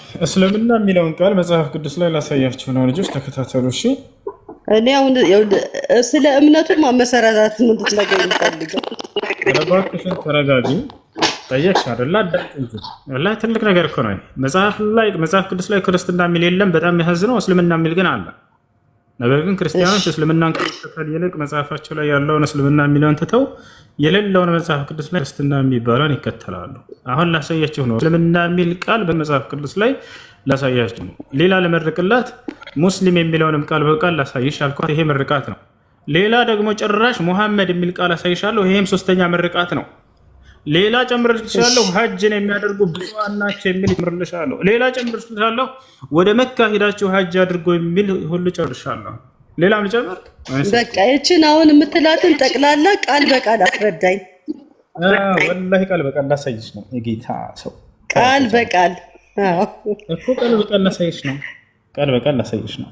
እስልምና የሚለውን ቃል መጽሐፍ ቅዱስ ላይ ላሳያችሁ ነው። ልጆች ተከታተሉ እሺ። እኔ አሁን ስለ እምነቱ ማመሰራራት ነው እንድትነግረኝ የምፈልገው። እባክሽን ተረጋጊ። ጠየቅሽ አይደለ? አዳምጪ። ወላሂ ትልቅ ነገር እኮ ነው። መጽሐፍ ቅዱስ ላይ ክርስትና የሚል የለም። በጣም የሚያሳዝነው እስልምና የሚል ግን አለ። ነገር ግን ክርስቲያኖች እስልምናን ከመከተል ይልቅ መጽሐፋቸው ላይ ያለውን እስልምና የሚለውን ትተው የሌለውን መጽሐፍ ቅዱስ ላይ ክርስትና የሚባለውን ይከተላሉ። አሁን ላሳያችሁ ነው። እስልምና የሚል ቃል በመጽሐፍ ቅዱስ ላይ ላሳያችሁ ነው። ሌላ ለመርቅላት ሙስሊም የሚለውንም ቃል በቃል ላሳይሽ አልኳት። ይሄ ምርቃት ነው። ሌላ ደግሞ ጭራሽ ሙሐመድ የሚል ቃል አሳይሻለሁ። ይሄም ሶስተኛ ምርቃት ነው። ሌላ ጨምርልሻለሁ። ሀጅን የሚያደርጉ ብፁዓን ናቸው የሚል ጨምርልሻለሁ። ሌላ ጨምርልሻለሁ። ወደ መካ ሂዳችሁ ሀጅ አድርጎ የሚል ሁሉ ጨርሻለሁ። ሌላም ልጨምር? በቃ ይችን አሁን የምትላትን ጠቅላላ ቃል በቃል አስረዳኝ። ወላሂ ቃል በቃል ላሳይሽ ነው። የጌታ ሰው ቃል በቃል እኮ ቃል በቃል ላሳይሽ ነው። ቃል በቃል ላሳይሽ ነው።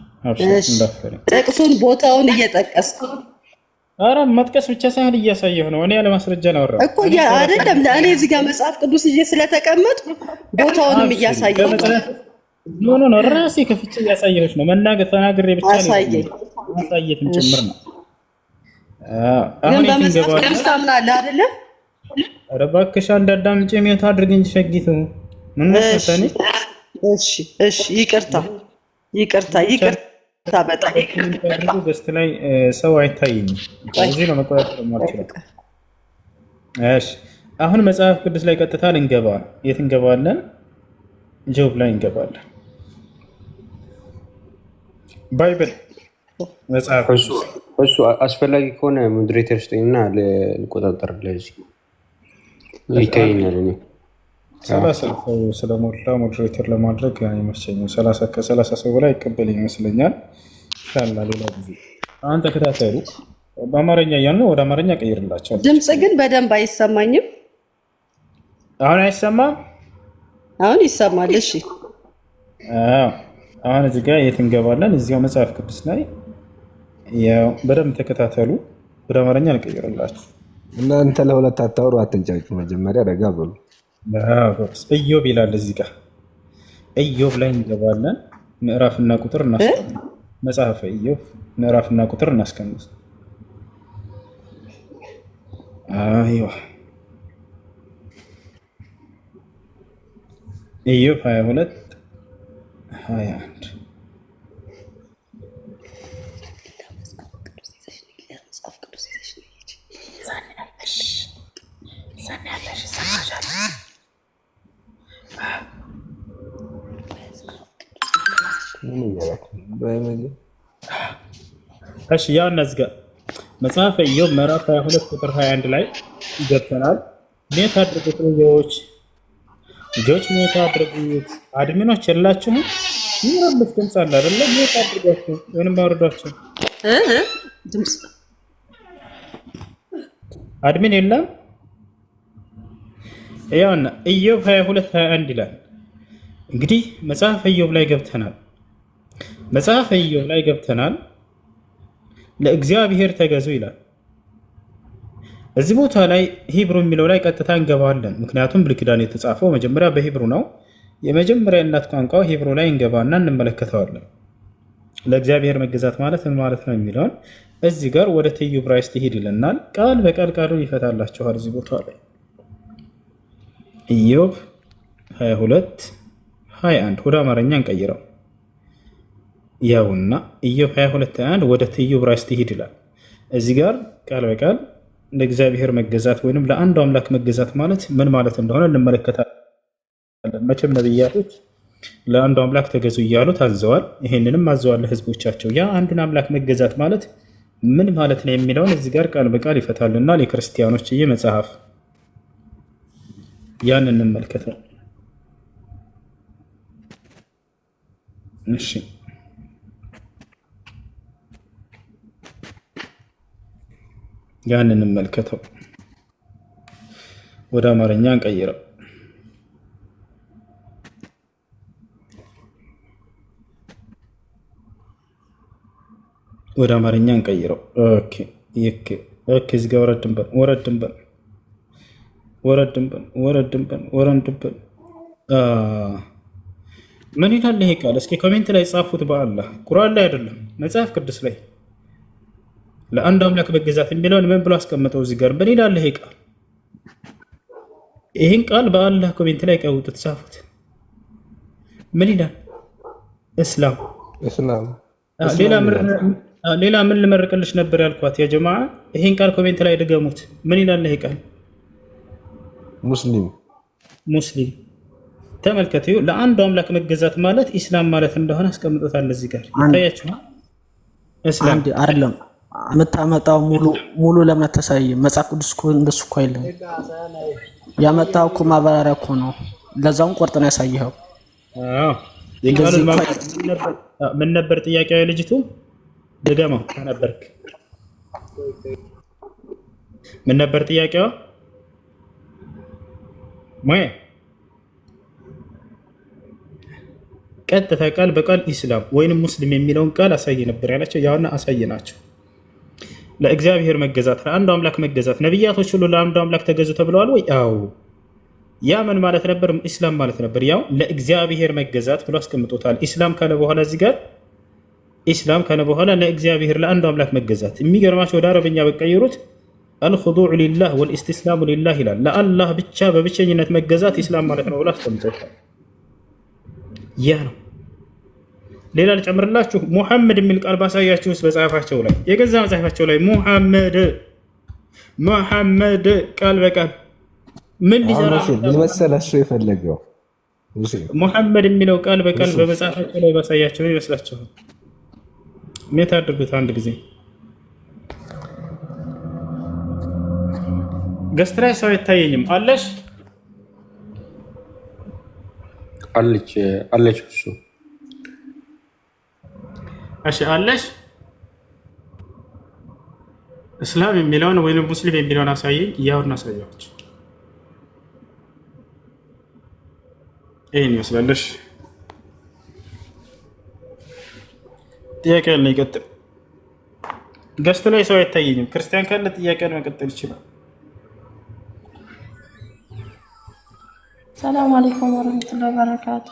ጥቅሱን ቦታውን እየጠቀስኩ ኧረ መጥቀስ ብቻ ሳይሆን እያሳየሁ ነው። እኔ ያለ ማስረጃ ነው አወራሁ እኮ አይደለም። ለእኔ እዚህ ጋር መጽሐፍ ቅዱስ ይዤ ስለተቀመጥኩ ቦታውንም እያሳየሁ ኖ ራሴ ከፍቼ እያሳየሁሽ ነው። መናገር ተናግሬ ብቻ ማሳየትም ጭምር ነው። ግን በመጽሐፍ ቅዱስ ታምናለህ አይደለም? ኧረ እባክሽ አንድ አዳምጪ። ሜታ አድርግ እንጂ ሸጊቱ ምን መሰለኝ። እሺ ይቅርታ በጣም ገስት ላይ ሰው አይታይኝም። እዚህ ነው መቆጣጠር የማልችለው። እሺ አሁን መጽሐፍ ቅዱስ ላይ ቀጥታ ልንገባ። የት እንገባለን? ጆብ ላይ እንገባለን። ባይብል መጽሐፍ እሱ አስፈላጊ ከሆነ ሞዴሬተር ስጠኝና ልቆጣጠር። ለዚህ ይታየኛል። እኔ 30 ሰው ስለሞላ ሞዴሬተር ለማድረግ አይመቸኝም። ከ30 ሰው በላይ ይቀበል ይመስለኛል። ሻላ ሌላ ጊዜ አሁን ተከታተሉ። በአማርኛ እያልን ወደ አማርኛ ቀይርላቸው። ድምፅ ግን በደንብ አይሰማኝም። አሁን አይሰማም? አሁን ይሰማል። እሺ አሁን እዚህ ጋር የት እንገባለን? እዚያው መጽሐፍ ቅዱስ ላይ ያው በደንብ ተከታተሉ። ወደ አማርኛ ልቀይርላችሁ። እናንተ ለሁለት አታወሩ፣ አትንጫጩ። መጀመሪያ ረጋ በሉ። ኢዮብ ይላል እዚህ ጋር። ኢዮብ ላይ እንገባለን። ምዕራፍና ቁጥር እናስቀምጥ። መጽሐፈ ኢዮብ ምዕራፍና ቁጥር እናስቀምጥ። አይዋ ኢዮብ 22:21 እሺ ያው እነዚህ ጋር መጽሐፈ ኢዮብ ምዕራፍ 22 ቁጥር 21 ላይ ገብተናል። ሜት አድርጉት ልጆች ሜት አድርጉት። አድሚኖች የላችሁም? ይረብሽ ድምፅ አለ አይደለ? ሜት አድርጓቸው ወይንም አውርዷቸው። ድምፅ አድሚን የለም። ያውና ኢዮብ 22:21 ይላል። እንግዲህ መጽሐፈ ኢዮብ ላይ ገብተናል። ለእግዚአብሔር ተገዙ ይላል። እዚህ ቦታ ላይ ሂብሩ የሚለው ላይ ቀጥታ እንገባለን። ምክንያቱም ብሉይ ኪዳን የተጻፈው መጀመሪያ በሂብሩ ነው። የመጀመሪያ እናት ቋንቋው ሂብሩ ላይ እንገባና እንመለከተዋለን። ለእግዚአብሔር መገዛት ማለት ምን ማለት ነው የሚለውን እዚህ ጋር ወደ ትዩ ዕብራይስጥ ሂድ ይለናል። ቃል በቃል ቃሉን ይፈታላችኋል። እዚህ ቦታ ላይ ኢዮብ 22:21 ወደ አማርኛ እንቀይረው። ያውና ኢዮብ 22:21 ወደ ትዩ ዕብራይስጥ ሂድ ይላል። እዚህ ጋር ቃል በቃል ለእግዚአብሔር መገዛት ወይንም ለአንዱ አምላክ መገዛት ማለት ምን ማለት እንደሆነ እንመለከታለን። መቼም ነብያቶች ለአንዱ አምላክ ተገዙ እያሉ ታዘዋል። ይሄንንም አዘዋል ለህዝቦቻቸው። ያ አንዱን አምላክ መገዛት ማለት ምን ማለት ነው የሚለውን እዚህ ጋር ቃል በቃል ይፈታልና ለክርስቲያኖች ይህ መጽሐፍ ያን እንመልከታለን። እሺ ያን እንመልከተው። ወደ አማርኛ እንቀይረው። ኦኬ እዚህ ጋር ወረድን በል ምን ይላል ይሄ ቃል? እስኪ ኮሜንት ላይ ጻፉት። በአላህ ቁርአን ላይ አይደለም መጽሐፍ ቅዱስ ላይ ለአንድ አምላክ መገዛት የሚለውን ምን ብሎ አስቀምጠው እዚህ ጋር ምን ይላል ይሄ ቃል? ይህን ቃል በአላህ ኮሜንት ላይ ቀውጡት፣ ጻፉት። ምን ይላል? እስላም ሌላ ምን ልመርቅልሽ ነበር ያልኳት ያ ጀማዓ። ይህን ቃል ኮሜንት ላይ ድገሙት። ምን ይላል ይሄ ቃል? ሙስሊም ተመልከቱ። ለአንዱ አምላክ መገዛት ማለት ኢስላም ማለት እንደሆነ አስቀምጦታል እዚህ ጋር ይታያችኋል። እስላም አይደለም የምታመጣው ሙሉ ለምን ተሳይ መጽሐፍ ቅዱስ እኮ እንደሱ እኮ አይደለም ያመጣው እኮ ማብራሪያ እኮ ነው። ለዛውን ቆርጥ ነው ያሳየኸው። ምን ነበር ጥያቄው የልጅቱ? ድገመው ከነበርክ ምን ነበር ጥያቄው? ቀጥታ ቃል በቃል ኢስላም ወይንም ሙስሊም የሚለውን ቃል አሳይ ነበር ያላቸው። ያውና አሳየናቸው። ለእግዚአብሔር መገዛት፣ ለአንዱ አምላክ መገዛት። ነቢያቶች ሁሉ ለአንዱ አምላክ ተገዙ ተብለዋል ወይ? አዎ። ያ ምን ማለት ነበር? ኢስላም ማለት ነበር። ያው ለእግዚአብሔር መገዛት ብሎ አስቀምጦታል። ኢስላም ካለ በኋላ እዚህ ጋር ኢስላም ካለ በኋላ ለእግዚአብሔር ለአንዱ አምላክ መገዛት። የሚገርማቸው ወደ አረበኛ በቀየሩት አልኹዱዕ ሊላህ ወልኢስቲስላሙ ሊላህ ይላል። ለአላህ ብቻ በብቸኝነት መገዛት ኢስላም ማለት ነው ብሎ አስቀምጦታል። ያ ነው። ሌላ ልጨምርላችሁ። ሙሐመድ የሚል ቃል ባሳያችሁ ውስጥ በመጽሐፋቸው ላይ የገዛ መጽሐፋቸው ላይ ሙሐመድ ቃል በቃል ምን ሊሰራ መሰለህ የፈለገው ሙሐመድ የሚለው ቃል በቃል በመጽሐፋቸው ላይ ባሳያቸው ይመስላችኋል? ሜት አድርጉት አንድ ጊዜ። ገስት ላይ ሰው አይታየኝም። አለሽ አለች እሱ እሺ አለሽ። እስላም የሚለውን ወይንም ሙስሊም የሚለውን አሳየኝ። እያወርን አሳያችሁ። ይህን ይመስላለሽ። ጥያቄ ያለ ይቀጥል። ገስት ላይ ሰው አይታየኝም። ክርስቲያን ካለ ጥያቄን መቀጠል ይችላል። ሰላም አለይኩም ወራህመቱላሂ ወበረካቱ።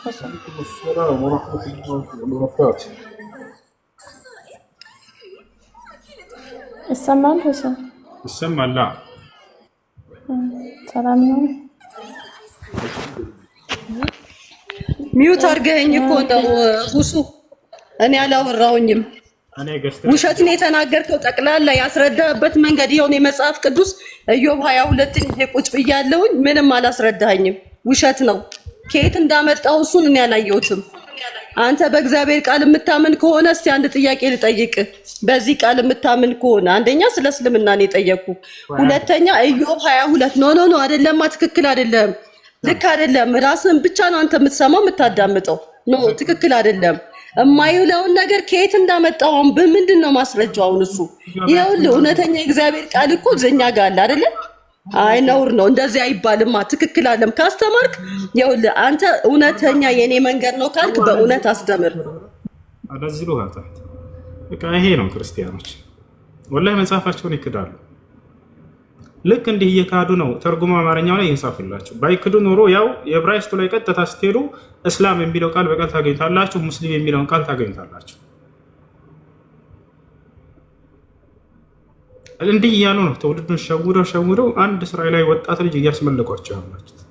ይሰማል? ይሰማል። ሰላም ነው። ሚዩት አድርገኸኝ እኮ ነው ሁሱ። እኔ አላወራሁኝም። ውሸትን የተናገርከው ጠቅላላ ያስረዳህበት መንገድ ይኸው ነው። የመጽሐፍ ቅዱስ ኢዮብ 22ን ይዤ ቁጭ ብያለሁኝ። ምንም አላስረዳኸኝም። ውሸት ነው። ከየት እንዳመጣው እሱን እኔ አላየሁትም። አንተ በእግዚአብሔር ቃል የምታምን ከሆነ እስቲ አንድ ጥያቄ ልጠይቅ። በዚህ ቃል የምታምን ከሆነ አንደኛ ስለ እስልምና ነው የጠየቅኩ። ሁለተኛ ኢዮብ 22 ኖ አይደለማ፣ ትክክል አይደለም፣ ልክ አይደለም። ራስህን ብቻ ነው አንተ የምትሰማው የምታዳምጠው። ኖ ትክክል አይደለም። የማይውለውን ነገር ከየት እንዳመጣው በምንድን ነው ማስረጃው? አሁን እሱ ይኸውልህ እውነተኛ የእግዚአብሔር ቃል እኮ ዘኛ ጋር አለ አይደለ? አይ ነውር ነው እንደዚህ አይባልማ። ትክክል አለም ካስተማርክ ይኸውልህ አንተ እውነተኛ የኔ መንገድ ነው ካልክ በእውነት አስደምር። አዳዝሉ ሀታት በቃ ይሄ ነው። ክርስቲያኖች ወላሂ መጽሐፋቸውን ይክዳሉ። ልክ እንዲህ እየካዱ ነው ተርጉሞ አማርኛው ላይ ይንሳፍላችሁ። ባይክዱ ኖሮ ያው የዕብራይስጡ ላይ ቀጥታ ስትሄዱ እስላም የሚለው ቃል በቃል ታገኙታላችሁ፣ ሙስሊም የሚለውን ቃል ታገኙታላችሁ። እንዲህ እያሉ ነው ትውልዱን ሸውደው አንድ እስራኤላዊ ወጣት ልጅ እያስመለቋቸው ያላችሁት።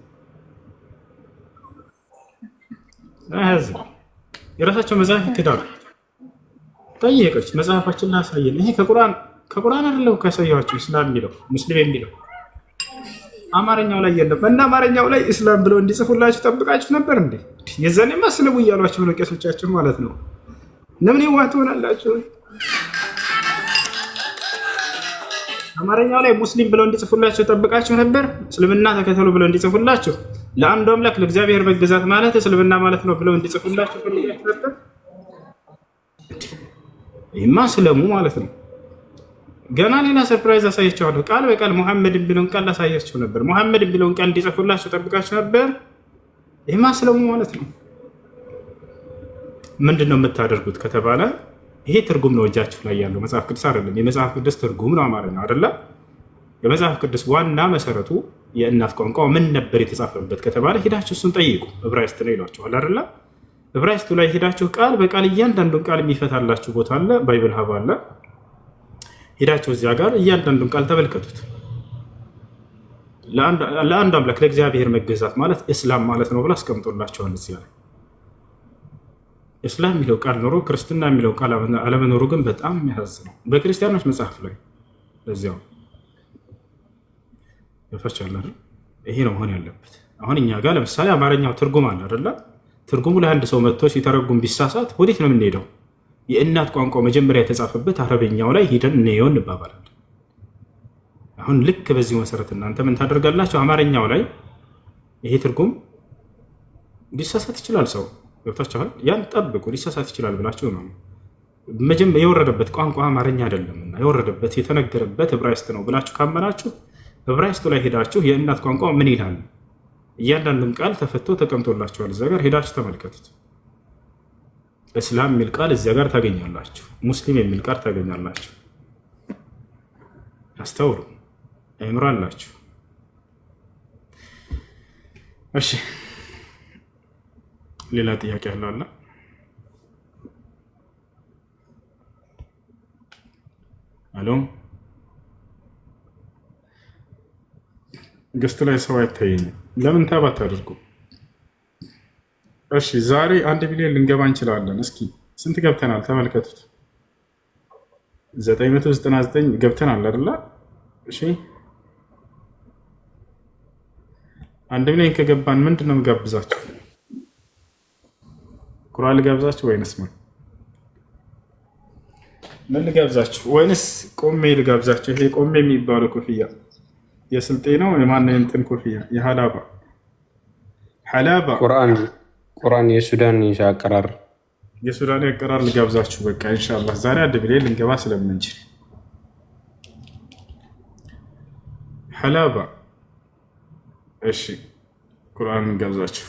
የራሳቸው መጽሐፍ ይክዳሉ። ጠየቀች መጽሐፋችን ላሳየን። ይሄ ከቁርአን አይደለም ካሳያችሁ እስላም የሚለው ሙስሊም የሚለው አማርኛው ላይ የለም። እና አማርኛው ላይ እስላም ብለው እንዲጽፉላችሁ ጠብቃችሁ ነበር እንዴ? የዛኔማ እስልሙ እያሏችሁ ነው ቄሶቻችሁ ማለት ነው። ለምን ይዋት ሆናላችሁ? አማርኛው ላይ ሙስሊም ብለው እንዲጽፉላችሁ ጠብቃችሁ ነበር? እስልምና ተከተሉ ብለው እንዲጽፉላችሁ፣ ለአንዱ አምላክ ለእግዚአብሔር መገዛት ማለት እስልምና ማለት ነው ብለው እንዲጽፉላችሁ ፈልጋችሁ ነበር? ይሄማ ስለሙ ማለት ነው። ገና ሌላ ሰርፕራይዝ አሳያችኋለሁ። ቃል በቃል ሙሐመድ ቢለውን ቃል አሳያችሁ ነበር። ሙሐመድ ቢለውን ቃል እንዲጽፉላችሁ ጠብቃችሁ ነበር። ይሄማ ስለሙ ማለት ነው። ምንድነው የምታደርጉት ከተባለ ይሄ ትርጉም ነው እጃችሁ ላይ ያለው መጽሐፍ ቅዱስ አይደለም። የመጽሐፍ ቅዱስ ትርጉም ነው አማርኛ አይደለ? የመጽሐፍ ቅዱስ ዋና መሰረቱ የእናት ቋንቋ ምን ነበር የተጻፈበት ከተባለ ሄዳችሁ እሱን ጠይቁ። ዕብራይስጥ ነው ይሏችኋል አይደለ? ዕብራይስጡ ላይ ሄዳችሁ ቃል በቃል እያንዳንዱን ቃል የሚፈታላችሁ ቦታ አለ። ባይብል ሀብ አለ። ሄዳችሁ እዚያ ጋር እያንዳንዱን ቃል ተመልከቱት። ለአንድ አምላክ ለእግዚአብሔር መገዛት ማለት እስላም ማለት ነው ብሎ አስቀምጦላቸዋል። እዚያ ላይ እስላም የሚለው ቃል ኖሮ ክርስትና የሚለው ቃል አለመኖሩ ግን በጣም የሚያሳዝነው በክርስቲያኖች መጽሐፍ ላይ ለዚያው ይፈቻል። ይሄ ነው መሆን ያለበት። አሁን እኛ ጋር ለምሳሌ አማርኛው ትርጉም አለ አይደለ? ትርጉሙ ለአንድ ሰው መጥቶ ሲተረጉም ቢሳሳት ወዴት ነው የምንሄደው? የእናት ቋንቋ መጀመሪያ የተጻፈበት አረበኛው ላይ ሂደን እንየው እንባባላለን። አሁን ልክ በዚህ መሰረት እናንተ ምን ታደርጋላችሁ? አማርኛው ላይ ይሄ ትርጉም ሊሳሳት ይችላል፣ ሰው ገብታችኋል? ያን ጠብቁ፣ ሊሳሳት ይችላል ብላችሁ ነው የወረደበት ቋንቋ አማርኛ አይደለምና የወረደበት የተነገረበት ዕብራይስጥ ነው ብላችሁ ካመናችሁ ዕብራይስጡ ላይ ሄዳችሁ የእናት ቋንቋ ምን ይላል እያንዳንዱን ቃል ተፈቶ ተቀምጦላችኋል። እዚያ ጋር ሄዳችሁ ተመልከቱት። እስላም የሚል ቃል እዚያ ጋር ታገኛላችሁ። ሙስሊም የሚል ቃል ታገኛላችሁ። አስተውሉ፣ አይምሮ አላችሁ። እሺ፣ ሌላ ጥያቄ ያለው አለ? አሎ፣ ገስት ላይ ሰው አይታየኝም። ለምን ታባት አድርጉ? እሺ፣ ዛሬ 1 ሚሊዮን ልንገባ እንችላለን። እስኪ ስንት ገብተናል? ተመልከቱት። 999 ገብተናል አይደል? እሺ፣ 1 ሚሊዮን ከገባን ምንድን ነው የምጋብዛችሁ? ቁርአን ልጋብዛችሁ ወይንስ ምን ልጋብዛችሁ? ወይንስ ቆሜ ልጋብዛችሁ? ይሄ ቆሜ የሚባለው ኮፍያ የስልጤ ነው። የማን እንትን ኮፍያ? የሀላባ ሐላባ ቁርአን የሱዳን አቀራር የሱዳን አቀራር ልጋብዛችሁ። በቃ ኢንሻአላህ ዛሬ 1 ሚሊዮን ልንገባ ስለምንችል ሐላባ። እሺ ቁርአን ልጋብዛችሁ።